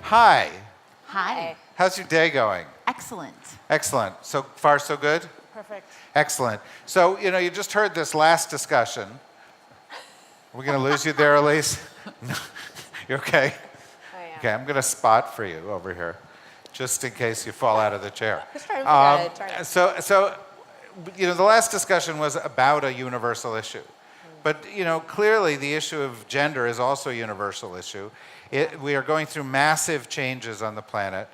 Hi. Hi. How's your day going? Excellent. Excellent. So far, so good? Perfect. Excellent. So, you just heard this last discussion. Are we going to lose you there, Elise? No. You okay? Oh, yeah. Okay, I'm going to spot for you over here, just in case you fall out of the chair. So, the last discussion was about a universal issue. But, clearly the issue of gender is also a universal issue. We are going through massive changes on the planet.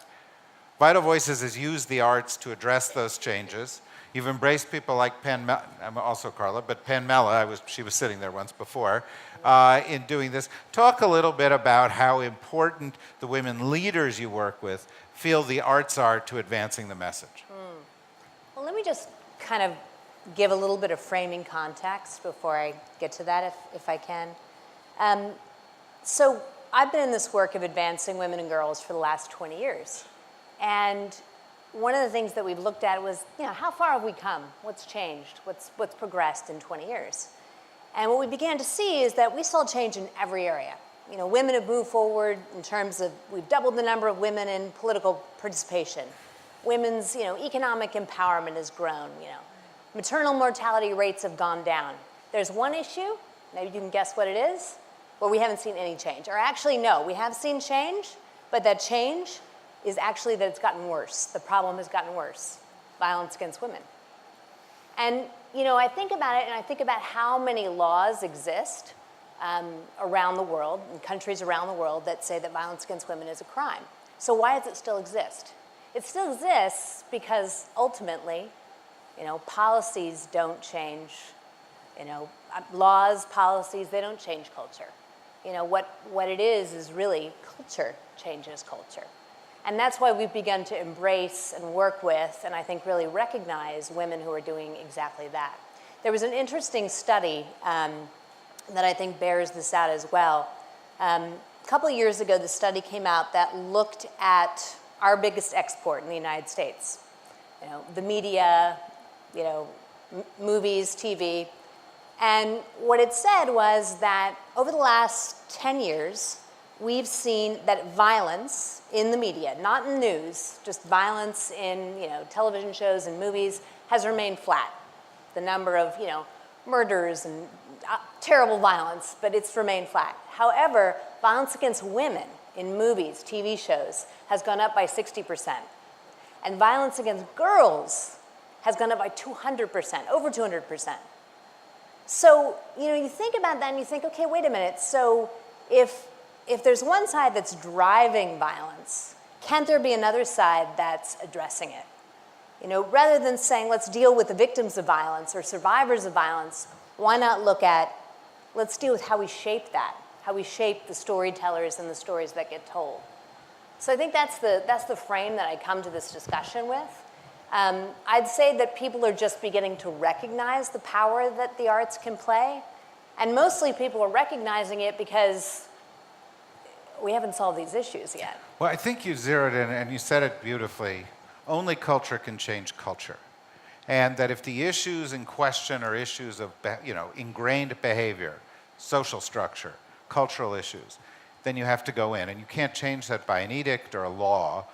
Vital Voices has used the arts to address those changes. You've embraced people like I'm also Carla, but Mella, she was sitting there once before, in doing this. Talk a little bit about how important the women leaders you work with feel the arts are to advancing the message. Well, let me just kind of give a little bit of framing context before I get to that, if I can. So I've been in this work of advancing women and girls for the last 20 years. And one of the things that we've looked at was, how far have we come? What's changed? What's progressed in 20 years? And what we began to see is that we saw change in every area. Women have moved forward in terms of, we've doubled the number of women in political participation. Women's, economic empowerment has grown, Maternal mortality rates have gone down. There's one issue, maybe you can guess what it is, where we haven't seen any change. Or actually, no, we have seen change, but that change is actually that it's gotten worse. The problem has gotten worse, violence against women. And, I think about it, and I think about how many laws exist around the world, in countries around the world, that say that violence against women is a crime. So why does it still exist? It still exists because ultimately, policies don't change, laws, policies, they don't change culture. What it is really culture changes culture. And that's why we've begun to embrace and work with, and I think really recognize women who are doing exactly that. There was an interesting study that I think bears this out as well. A couple of years ago, the study came out that looked at our biggest export in the United States. The media, movies, TV. And what it said was that over the last 10 years, we've seen that violence in the media, not in news, just violence in television shows and movies, has remained flat. The number of murders and terrible violence, but it's remained flat. However, violence against women in movies, TV shows, has gone up by 60%. And violence against girls has gone up by 200%, over 200%. So, you think about that and you think, okay, wait a minute. So if there's one side that's driving violence, can't there be another side that's addressing it? Rather than saying, let's deal with the victims of violence or survivors of violence, why not look at, let's deal with how we shape that, how we shape the storytellers and the stories that get told. So I think that's the frame that I come to this discussion with. I'd say that people are just beginning to recognize the power that the arts can play. And mostly people are recognizing it because we haven't solved these issues yet. Well, I think you zeroed in, and you said it beautifully. Only culture can change culture. And that if the issues in question are issues of, ingrained behavior, social structure, cultural issues, then you have to go in. And you can't change that by an edict or a law.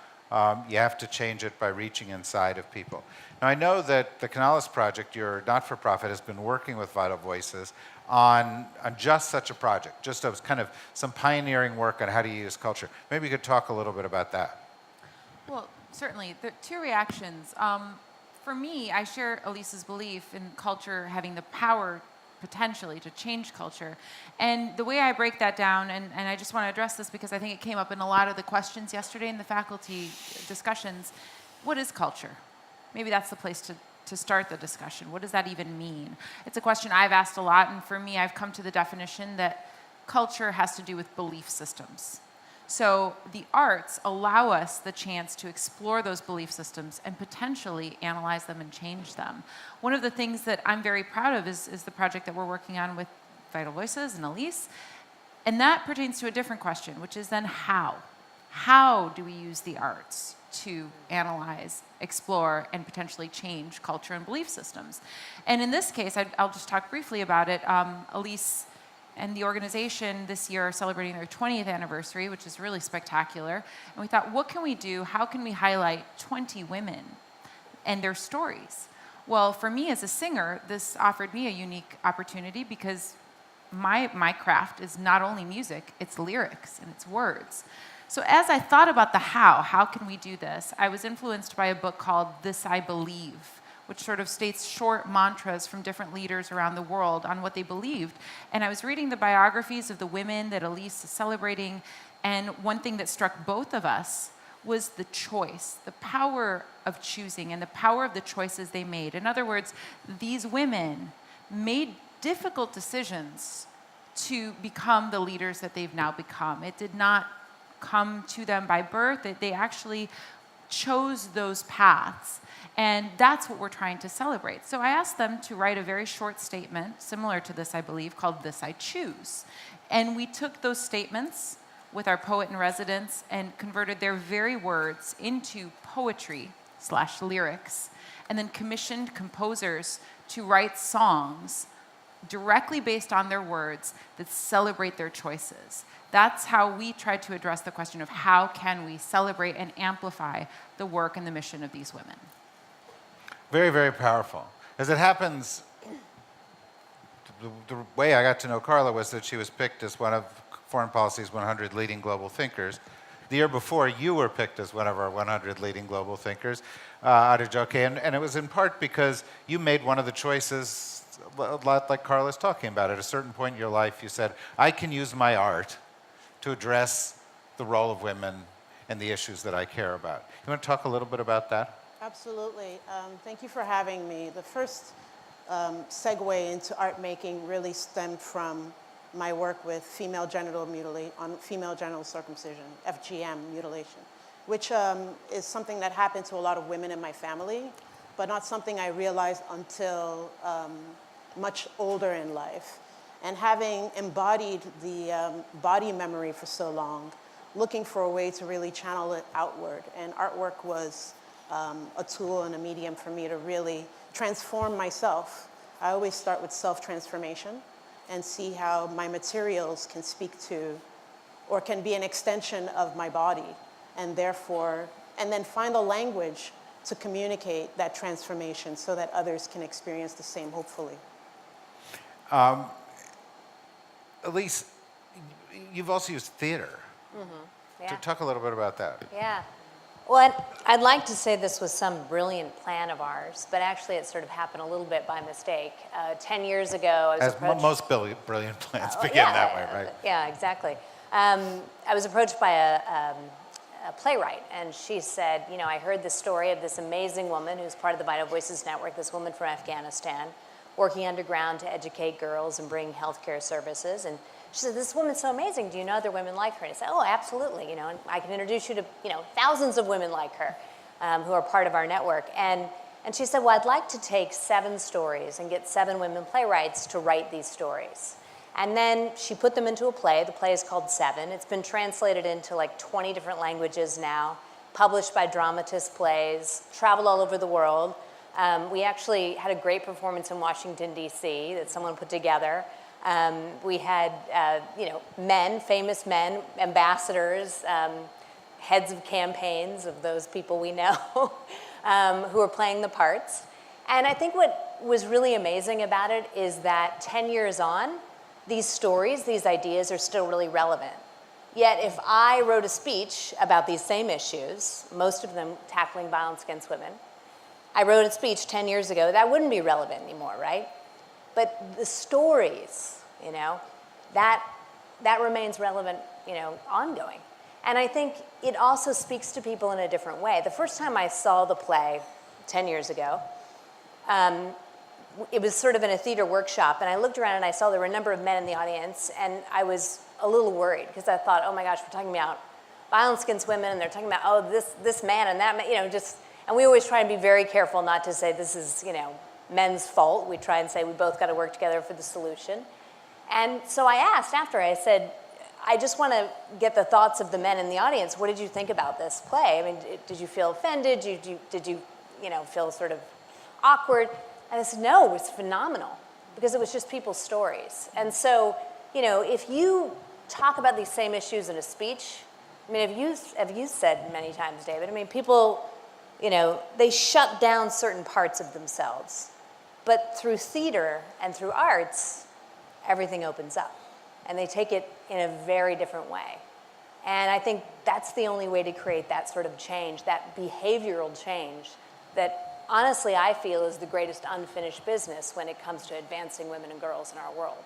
You have to change it by reaching inside of people. Now, I know that the Canales Project, your not-for-profit, has been working with Vital Voices on just such a project, just as kind of some pioneering work on how to use culture. Maybe you could talk a little bit about that. Well, certainly. There are two reactions. For me, I share Elise's belief in culture having the power potentially to change culture. And the way I break that down, and I just want to address this because I think it came up in a lot of the questions yesterday in the faculty discussions, what is culture? Maybe that's the place to start the discussion. What does that even mean? It's a question I've asked a lot, and for me, I've come to the definition that culture has to do with belief systems. So the arts allow us the chance to explore those belief systems and potentially analyze them and change them. One of the things that I'm very proud of is the project that we're working on with Vital Voices and Elise. And that pertains to a different question, which is then how? How do we use the arts to analyze, explore, and potentially change culture and belief systems? And in this case, I'll just talk briefly about it. Elise and the organization this year are celebrating their 20th anniversary, which is really spectacular. And we thought, what can we do? How can we highlight 20 women and their stories? Well, for me as a singer, this offered me a unique opportunity because my craft is not only music, it's lyrics and it's words. So as I thought about the how can we do this, I was influenced by a book called This I Believe, which sort of states short mantras from different leaders around the world on what they believed. And I was reading the biographies of the women that Elise is celebrating, and one thing that struck both of us was the choice, the power of choosing and the power of the choices they made. In other words, these women made difficult decisions to become the leaders that they've now become. It did not come to them by birth. They actually chose those paths. And that's what we're trying to celebrate. So I asked them to write a very short statement, similar to this, I believe, called This I Choose. And we took those statements with our poet in residence and converted their very words into poetry/lyrics, and then commissioned composers to write songs directly based on their words that celebrate their choices. That's how we tried to address the question of how can we celebrate and amplify the work and the mission of these women. Very, very powerful. As it happens, the way I got to know Carla was that she was picked as one of Foreign Policy's 100 leading global thinkers. The year before, you were picked as one of our 100 leading global thinkers, Adejoke, and it was in part because you made one of the choices, a lot like Carla's talking about. At a certain point in your life, you said, I can use my art to address the role of women and the issues that I care about. You want to talk a little bit about that? Absolutely. Thank you for having me. The first segue into art making really stemmed from my work with female genital circumcision, FGM mutilation, which is something that happened to a lot of women in my family, but not something I realized until much older in life. And having embodied the body memory for so long, looking for a way to really channel it outward. And artwork was a tool and a medium for me to really transform myself. I always start with self-transformation and see how my materials can speak to or can be an extension of my body, and therefore, and then find a language to communicate that transformation so that others can experience the same, hopefully. Elise, you've also used theater. Mm-hmm. Yeah. Talk a little bit about that. Yeah. Well, I'd like to say this was some brilliant plan of ours, but actually it sort of happened a little bit by mistake. 10 years ago, I was approached... As most brilliant plans begin that way, right? Yeah, exactly. I was approached by a playwright, and she said, you know, I heard the story of this amazing woman who's part of the Vital Voices Network, this woman from Afghanistan, working underground to educate girls and bring healthcare services. And she said, this woman's so amazing. Do you know other women like her? And I said, oh, absolutely. You know, and I can introduce you to, you know, thousands of women like her who are part of our network. And she said, well, I'd like to take 7 stories and get 7 women playwrights to write these stories. And then she put them into a play. The play is called 7. It's been translated into like 20 different languages now, published by Dramatist Plays, traveled all over the world. We actually had a great performance in Washington, D.C. that someone put together. We had, you know, men, famous men, ambassadors, heads of campaigns of those people we know who are playing the parts. And I think what was really amazing about it is that 10 years on, these stories, these ideas are still really relevant. Yet if I wrote a speech about these same issues, most of them tackling violence against women, I wrote a speech 10 years ago, that wouldn't be relevant anymore, right? But the stories, you know, that remains relevant, you know, ongoing. And I think it also speaks to people in a different way. The first time I saw the play 10 years ago, it was sort of in a theater workshop, and I looked around and I saw there were a number of men in the audience, and I was a little worried because I thought, oh my gosh, we're talking about violence against women, and they're talking about, oh, this man and that man, you know, just, and we always try and be very careful not to say this is, you know, men's fault. We try and say we both got to work together for the solution. And so I asked after, I said, I just want to get the thoughts of the men in the audience. What did you think about this play? I mean, did you feel offended? Did you, you know, feel sort of awkward? And I said, no, it was phenomenal because it was just people's stories. And so if you talk about these same issues in a speech, I mean, have you said many times, David, I mean, people, they shut down certain parts of themselves. But through theater and through arts, everything opens up. And they take it in a very different way. And I think that's the only way to create that sort of change, that behavioral change that honestly I feel is the greatest unfinished business when it comes to advancing women and girls in our world.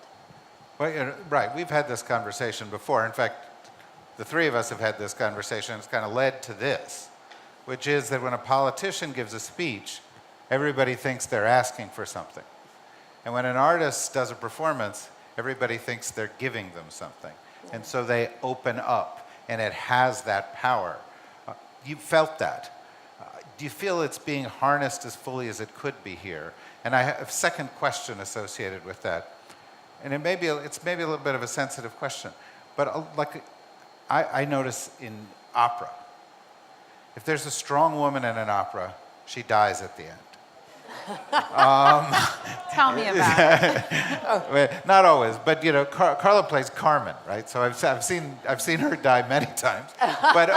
Well, right, we've had this conversation before. In fact, the three of us have had this conversation. It's kind of led to this, which is that when a politician gives a speech, everybody thinks they're asking for something. And when an artist does a performance, everybody thinks they're giving them something. And so they open up, and it has that power. You felt that. Do you feel it's being harnessed as fully as it could be here? And I have a second question associated with that. And it's maybe a little bit of a sensitive question. But I notice in opera, if there's a strong woman in an opera, she dies at the end. Tell me about it. Not always, but Carla plays Carmen, right? So I've seen her die many times. But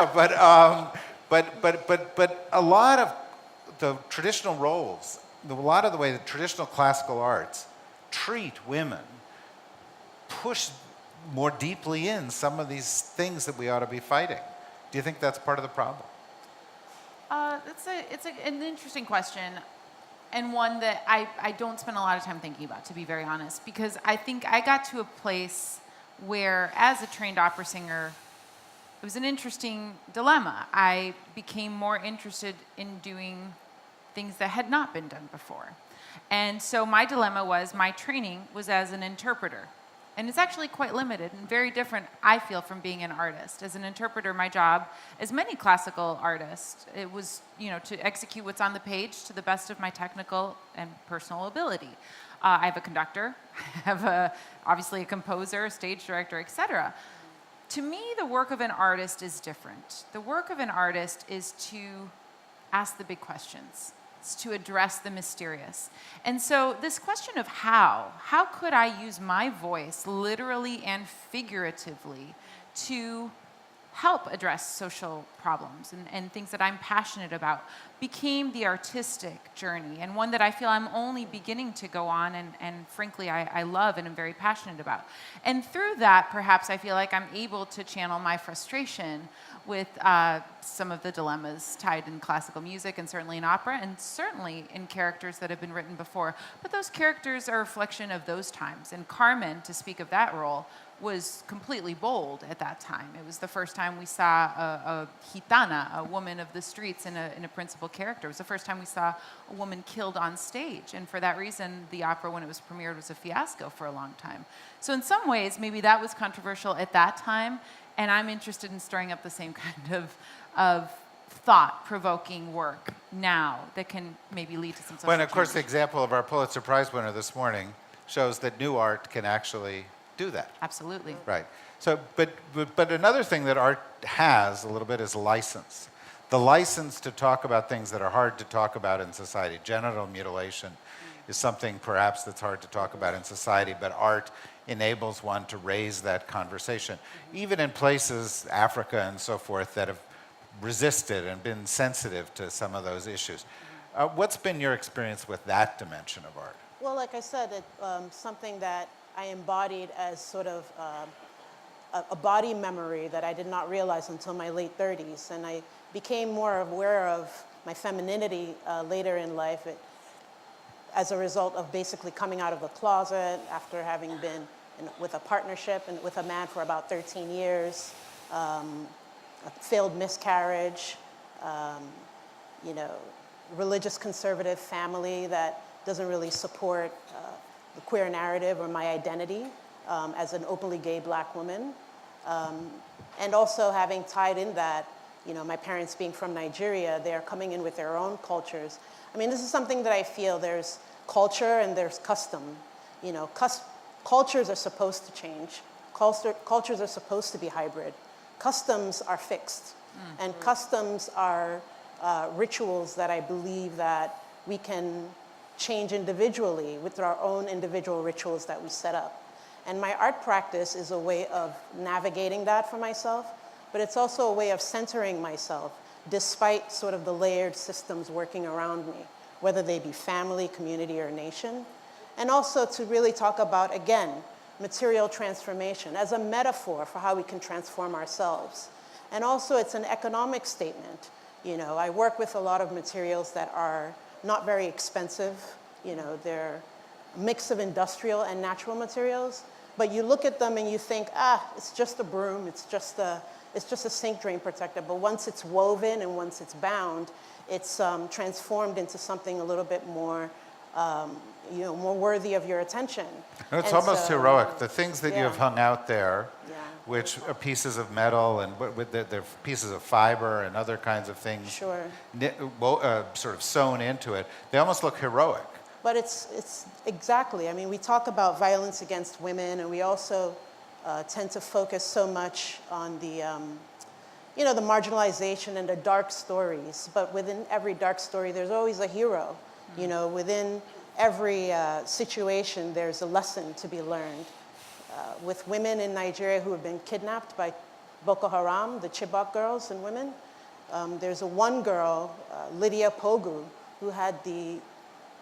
a lot of the traditional roles, a lot of the way the traditional classical arts treat women, push more deeply in some of these things that we ought to be fighting. Do you think that's part of the problem? It's an interesting question, and one that I don't spend a lot of time thinking about, to be very honest, because I think I got to a place where, as a trained opera singer, it was an interesting dilemma. I became more interested in doing things that had not been done before. And so my dilemma was, my training was as an interpreter. And it's actually quite limited and very different, I feel, from being an artist. As an interpreter, my job, as many classical artists, it was, to execute what's on the page to the best of my technical and personal ability. I have a conductor, I have obviously a composer, a stage director, etc. To me, the work of an artist is different. The work of an artist is to ask the big questions. It's to address the mysterious. And so this question of how could I use my voice literally and figuratively to help address social problems and things that I'm passionate about became the artistic journey, and one that I feel I'm only beginning to go on and frankly I love and am very passionate about. And through that, perhaps I feel like I'm able to channel my frustration with some of the dilemmas tied in classical music and certainly in opera and certainly in characters that have been written before. But those characters are a reflection of those times. And Carmen, to speak of that role, was completely bold at that time. It was the first time we saw a gitana, a woman of the streets, in a principal character. It was the first time we saw a woman killed on stage. And for that reason, the opera, when it was premiered, was a fiasco for a long time. So in some ways, maybe that was controversial at that time. And I'm interested in stirring up the same kind of thought-provoking work now that can maybe lead to some social Well, and of course, change. the example of our Pulitzer Prize winner this morning shows that new art can actually do that. Absolutely. Right. So, but another thing that art has a little bit is license. The license to talk about things that are hard to talk about in society. Genital mutilation is something perhaps that's hard to talk about in society, but art enables one to raise that conversation. Even in places, Africa and so forth, that have resisted and been sensitive to some of those issues. What's been your experience with that dimension of art? Well, like I said, it's something that I embodied as sort of a body memory that I did not realize until my late 30s. And I became more aware of my femininity later in life as a result of basically coming out of the closet after having been with a partnership and with a man for about 13 years, a failed miscarriage, religious conservative family that doesn't really support the queer narrative or my identity as an openly gay black woman. And also having tied in that, my parents being from Nigeria, they're coming in with their own cultures. I mean, this is something that I feel there's culture and there's custom. Cultures are supposed to change. Cultures are supposed to be hybrid. Customs are fixed. And customs are rituals that I believe that we can change individually with our own individual rituals that we set up. And my art practice is a way of navigating that for myself, but it's also a way of centering myself despite sort of the layered systems working around me, whether they be family, community, or nation. And also to really talk about, again, material transformation as a metaphor for how we can transform ourselves. And also it's an economic statement. You know, I work with a lot of materials that are not very expensive. You know, they're a mix of industrial and natural materials, but you look at them and you think, it's just a broom, it's just a sink drain protector. But once it's woven and once it's bound, it's transformed into something a little bit more, more worthy of your attention. It's And almost so, heroic. The things that you have yeah. hung out there, Yeah. which are pieces of metal and they're pieces of fiber and other kinds of things, Sure. sort of sewn into it, they almost look heroic. But it's exactly, I mean, we talk about violence against women, and we also tend to focus so much on the, the marginalization and the dark stories. But within every dark story, there's always a hero. You know, within every situation, there's a lesson to be learned. With women in Nigeria who have been kidnapped by Boko Haram, the Chibok girls and women, there's one girl, Lydia Pogu, who had the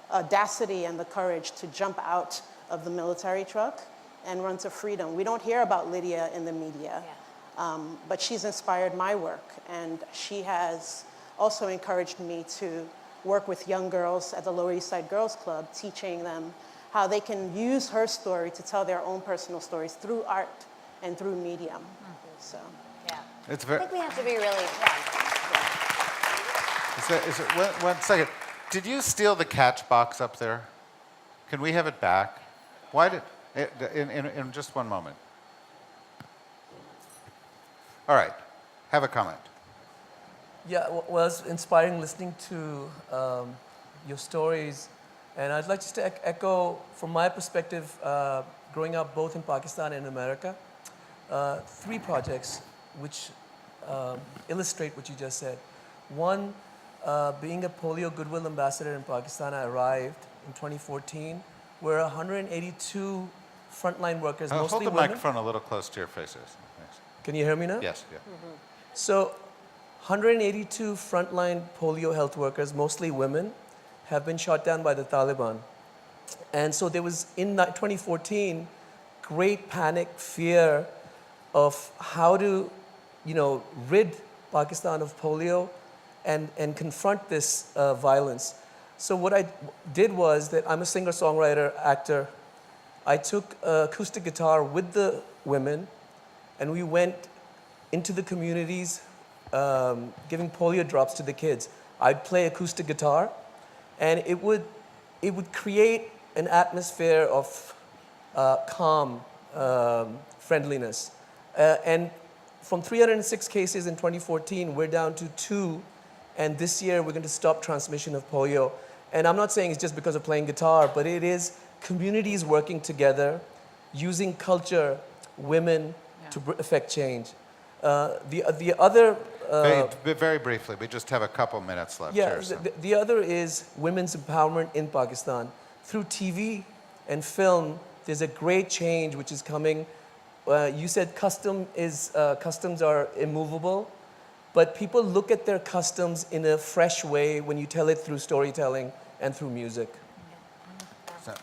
audacity and the courage to jump out of the military truck and run to freedom. We don't hear about Lydia in the media, but she's inspired my work, and she has also encouraged me to work with young girls at the Lower East Side Girls Club, teaching them how they can use her story to tell their own personal stories through art and through medium. So, Yeah. It's I very. think we have to be really, One second. Did you steal the catch box up there? Can we have it back? Why did? In just one moment. All right. Have a comment. Yeah, well, it's inspiring listening to your stories. And I'd like just to echo, from my perspective, growing up both in Pakistan and America, 3 projects which illustrate what you just said. One, being a polio goodwill ambassador in Pakistan, I arrived in 2014, where 182 frontline workers, mostly Hold the women. microphone a little close to your faces. Thanks. Can you hear me now? Yes. Yeah. So 182 frontline polio health workers, mostly women, have been shot down by the Taliban. And so there was, in 2014, great panic, fear of how to, rid Pakistan of polio and confront this violence. So what I did was that I'm a singer-songwriter, actor. I took acoustic guitar with the women, and we went into the communities giving polio drops to the kids. I'd play acoustic guitar, and it would create an atmosphere of calm, friendliness. And from 306 cases in 2014, we're down to 2, and this year we're going to stop transmission of polio. And I'm not saying it's just because of playing guitar, but it is communities working together, using culture, women to affect change. The other... very briefly, we just have a couple minutes left Yeah, here. So. the other is women's empowerment in Pakistan. Through TV and film, there's a great change which is coming. You said customs are immovable, but people look at their customs in a fresh way when you tell it through storytelling and through music. So-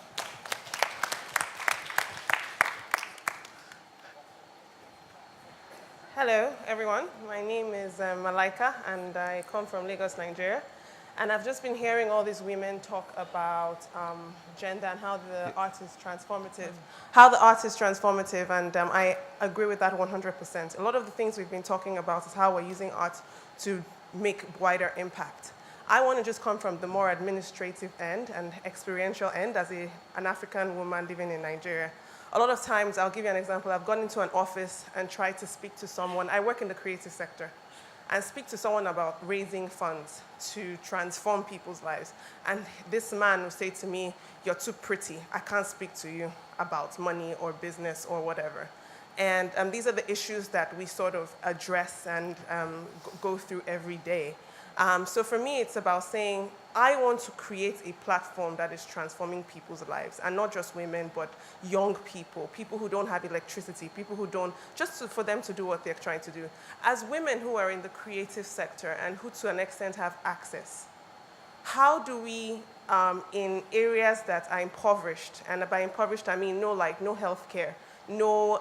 Hello, everyone. My name is Malaika, and I come from Lagos, Nigeria. And I've just been hearing all these women talk about gender and how the art is transformative. And I agree with that 100%. A lot of the things we've been talking about is how we're using art to make wider impact. I want to just come from the more administrative end and experiential end as an African woman living in Nigeria. A lot of times, I'll give you an example, I've gone into an office and tried to speak to someone. I work in the creative sector. And speak to someone about raising funds to transform people's lives. And this man will say to me, "You're too pretty. I can't speak to you about money or business or whatever." And these are the issues that we sort of address and go through every day. So for me, it's about saying, I want to create a platform that is transforming people's lives, and not just women, but young people, people who don't have electricity, people who don't, for them to do what they're trying to do. As women who are in the creative sector and who to an extent have access, how do we, in areas that are impoverished, and by impoverished I mean no healthcare, no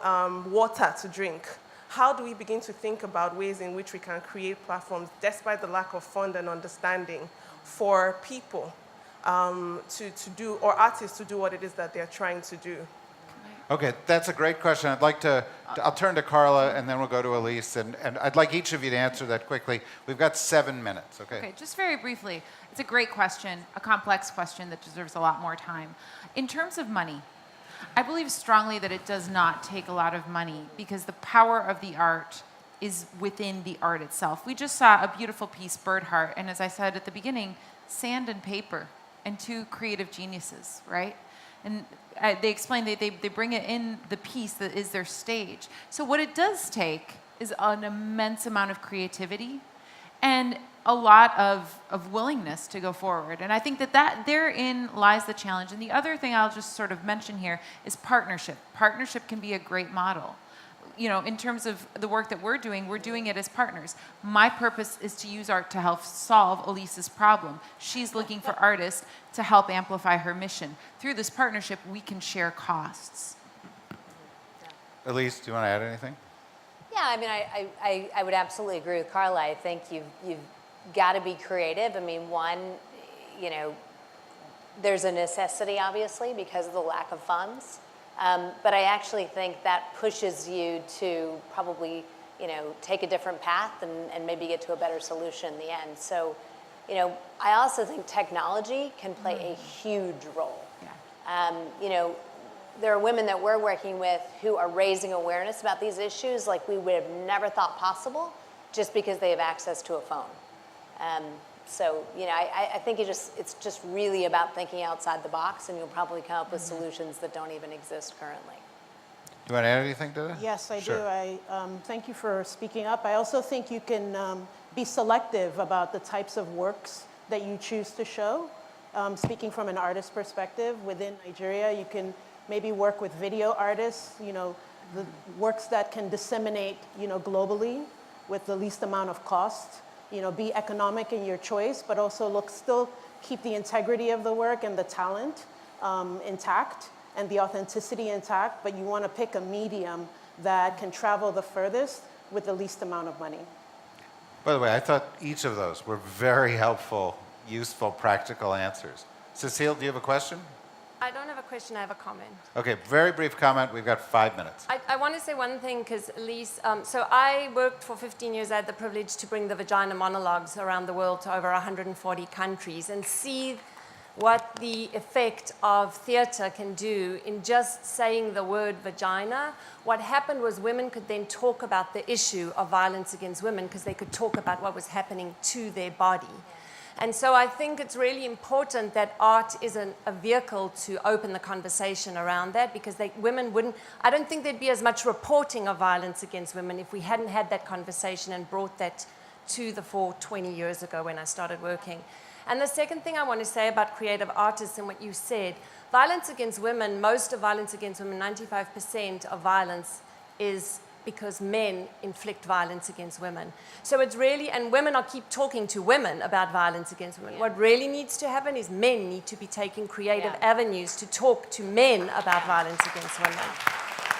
water to drink, how do we begin to think about ways in which we can create platforms, despite the lack of fund and understanding, for people to do, or artists to do what it is that they're trying to do? Okay, that's a great question. I'll turn to Carla, and then we'll go to Elise, and I'd like each of you to answer that quickly. We've got 7 minutes, okay? Okay, just very briefly. It's a great question, a complex question that deserves a lot more time. In terms of money, I believe strongly that it does not take a lot of money because the power of the art is within the art itself. We just saw a beautiful piece, Bird Heart, and as I said at the beginning, sand and paper and two creative geniuses, right? And they explain they bring it in the piece that is their stage. So what it does take is an immense amount of creativity and a lot of willingness to go forward. And I think that therein lies the challenge. And the other thing I'll just sort of mention here is partnership. Partnership can be a great model. You know, in terms of the work that we're doing it as partners. My purpose is to use art to help solve Elise's problem. She's looking for artists to help amplify her mission. Through this partnership, we can share costs. Elise, do you want to add anything? Yeah, I mean, I would absolutely agree with Carla. I think you've got to be creative. I mean, one, you know, there's a necessity, obviously, because of the lack of funds. But I actually think that pushes you to probably, you know, take a different path and maybe get to a better solution in the end. So, you know, I also think technology can play a huge role. Yeah. You know, there are women that we're working with who are raising awareness about these issues like we would have never thought possible just because they have access to a phone. So, you know, I think it's just really about thinking outside the box, and you'll probably come up with solutions that don't even exist currently. Do you want to add anything to that? Yes, I Sure. do. I thank you for speaking up. I also think you can be selective about the types of works that you choose to show. Speaking from an artist perspective, within Nigeria, you can maybe work with video artists, you know, the works that can disseminate, you know, globally with the least amount of cost. You know, be economic in your choice, but also still keep the integrity of the work and the talent intact and the authenticity intact, but you want to pick a medium that can travel the furthest with the least amount of money. By the way, I thought each of those were very helpful, useful, practical answers. Cecile, do you have a question? I don't have a question, I have a comment. Okay, very brief comment. We've got 5 minutes. I want to say one thing, because Elise, so I worked for 15 years. I had the privilege to bring the vagina monologues around the world to over 140 countries and see what the effect of theater can do in just saying the word vagina. What happened was women could then talk about the issue of violence against women because they could talk about what was happening to their body. And so I think it's really important that art is a vehicle to open the conversation around that, because women wouldn't, I don't think there'd be as much reporting of violence against women if we hadn't had that conversation and brought that to the fore 20 years ago when I started working. And the second thing I want to say about creative artists and what you said, violence against women, most of violence against women, 95% of violence is because men inflict violence against women. So it's really, and women keep talking to women about violence against women. Yeah. What really needs to happen is men need to be taking creative avenues to talk to men about violence against women.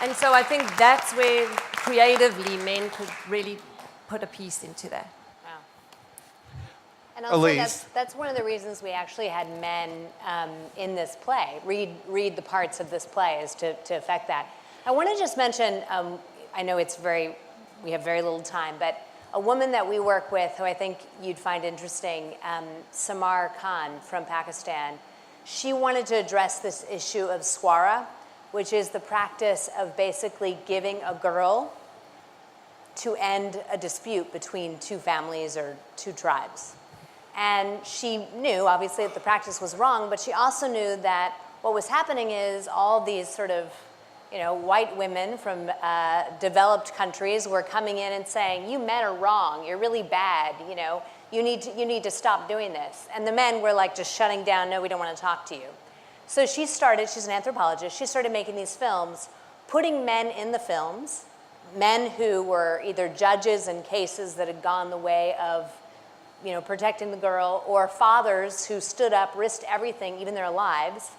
And so I think that's where creatively men could really put a piece into that. Wow. And also Elise. that's one of the reasons we actually had men in this play, read the parts of this play, is to affect that. I want to just mention, I know we have very little time, but a woman that we work with who I think you'd find interesting, Samar Khan from Pakistan, she wanted to address this issue of swara, which is the practice of basically giving a girl to end a dispute between two families or two tribes. And she knew, obviously, that the practice was wrong, but she also knew that what was happening is all these sort of, you know, white women from developed countries were coming in and saying, you men are wrong, you're really bad, you know, you need to stop doing this. And the men were like just shutting down, no, we don't want to talk to you. So she's an anthropologist, she started making these films, putting men in the films, men who were either judges in cases that had gone the way of, protecting the girl, or fathers who stood up, risked everything, even their lives,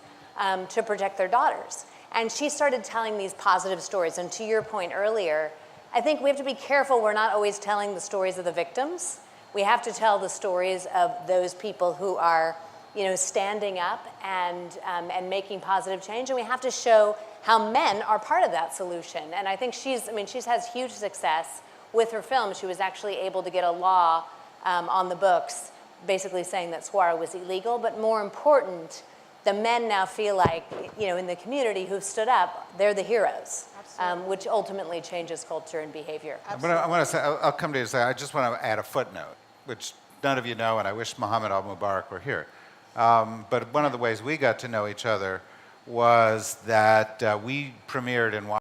to protect their daughters. And she started telling these positive stories. And to your point earlier, I think we have to be careful we're not always telling the stories of the victims. We have to tell the stories of those people who are, standing up and making positive change. And we have to show how men are part of that solution. And I think she's has huge success with her film. She was actually able to get a law on the books basically saying that Swara was illegal. But more important, the men now feel like, in the community who've stood up, they're the heroes, which ultimately changes culture and behavior. I'm going to say, I'll come to you and say, I just want to add a footnote, which none of you know, and I wish Mohammed al-Mubarak were here. But one of the ways we got to know each other was that we premiered in Washington.